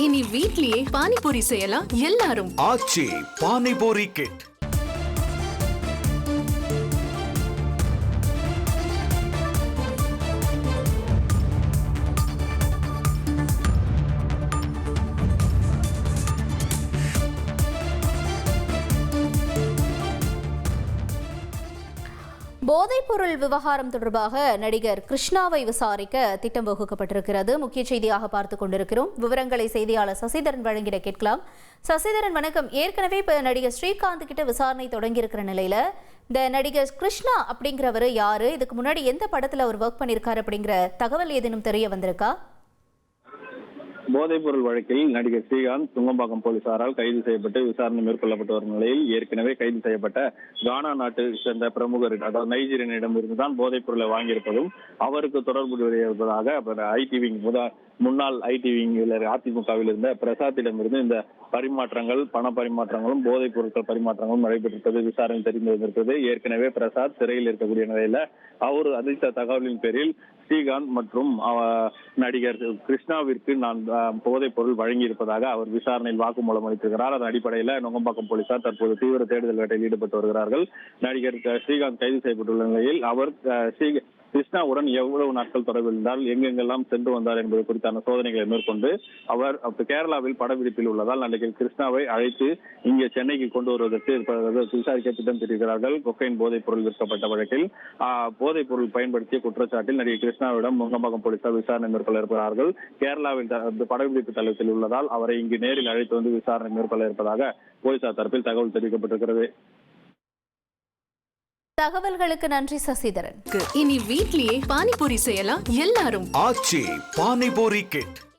இனி வீட்லயே பானிபூரி செய்யலாம் எல்லாரும். ஆச்சி பானிபூரி கிட். போதைப்பொருள் விவகாரம் தொடர்பாக நடிகர் கிருஷ்ணாவை விசாரிக்க திட்டம் வகுக்கப்பட்டிருக்கிறது. முக்கிய செய்தியாக பார்த்துக் கொண்டிருக்கிறோம். விவரங்களை செய்தியாளர் சசிதரன் வழங்கிட கேட்கலாம். சசிதரன் வணக்கம். ஏற்கனவே இப்ப நடிகர் ஸ்ரீகாந்த் கிட்ட விசாரணை தொடங்கி இருக்கிற நிலையில இந்த நடிகர் கிருஷ்ணா அப்படிங்கிறவர் யாரு, இதுக்கு முன்னாடி எந்த படத்துல அவர் ஒர்க் பண்ணிருக்காரு அப்படிங்கிற தகவல் ஏதேனும் தெரிய வந்திருக்கா? போதைப்பொருள் வழக்கில் நடிகர் ஸ்ரீகாந்த் துங்கம்பாக்கம் போலீசாரால் கைது செய்யப்பட்டு விசாரணை மேற்கொள்ளப்பட்டு வரும் நிலையில் ஏற்கனவே கைது செய்யப்பட்ட கானா நாட்டை சேர்ந்த பிரமுகர், அதாவது நைஜீரியனிடம் இருந்துதான் போதைப் பொருளை வாங்கியிருப்பதும் அவருக்கு தொடர்புடைய இருப்பதாக ஐடி விங் முன்னாள் ஐடி விங் அதிமுகவில் இருந்த பிரசாத்திடமிருந்து இந்த பரிமாற்றங்கள், பண பரிமாற்றங்களும் போதைப் பொருட்கள் பரிமாற்றங்களும் நடைபெற்றிருப்பது விசாரணை தெரிந்து வந்திருக்கிறது. ஏற்கனவே பிரசாத் சிறையில் இருக்கக்கூடிய நிலையில அவர் அளித்த தகவலின் பேரில் ஸ்ரீகாந்த் மற்றும் நடிகர் கிருஷ்ணாவிற்கு நான் போதைப் பொருள் வழங்கி இருப்பதாக அவர் விசாரணையில் வாக்குமூலம் அளித்திருக்கிறார். அதன் அடிப்படையில் நுங்கம்பாக்கம் போலீசார் தற்போது தீவிர தேடுதல் வேட்டையில் ஈடுபட்டு வருகிறார்கள். நடிகர் ஸ்ரீகாந்த் கைது செய்யப்பட்டுள்ள நிலையில் அவர் கிருஷ்ணாவுடன் எவ்வளவு நாட்கள் தொடர்பில் இருந்தால், எங்கெங்கெல்லாம் சென்று வந்தார் என்பது குறித்தான சோதனைகளை மேற்கொண்டு அவர் கேரளாவில் படப்பிடிப்பில் உள்ளதால் நடிகர் கிருஷ்ணாவை அழைத்து இங்கே சென்னைக்கு கொண்டு வருவதற்கு விசாரிக்க திட்டம் தெரிவிக்கிறார்கள். கொக்கைன் போதைப் பொருள் விற்கப்பட்ட வழக்கில் போதைப் பொருள் பயன்படுத்திய குற்றச்சாட்டில் நடிகர் கிருஷ்ணாவிடம் நுங்கம்பாக்கம் போலீசார் விசாரணை மேற்கொள்ள இருக்கிறார்கள். கேரளாவில் படப்பிடிப்பு தளத்தில் உள்ளதால் அவரை இங்கு நேரில் அழைத்து வந்து விசாரணை மேற்கொள்ள இருப்பதாக போலீசார் தரப்பில் தகவல் தெரிவிக்கப்பட்டிருக்கிறது. தகவல்களுக்கு நன்றி சசிதரன். இனி வீட்லயே பானிபூரி செய்யலாம் எல்லாரும். ஆச்சி பானிபூரி கிட்.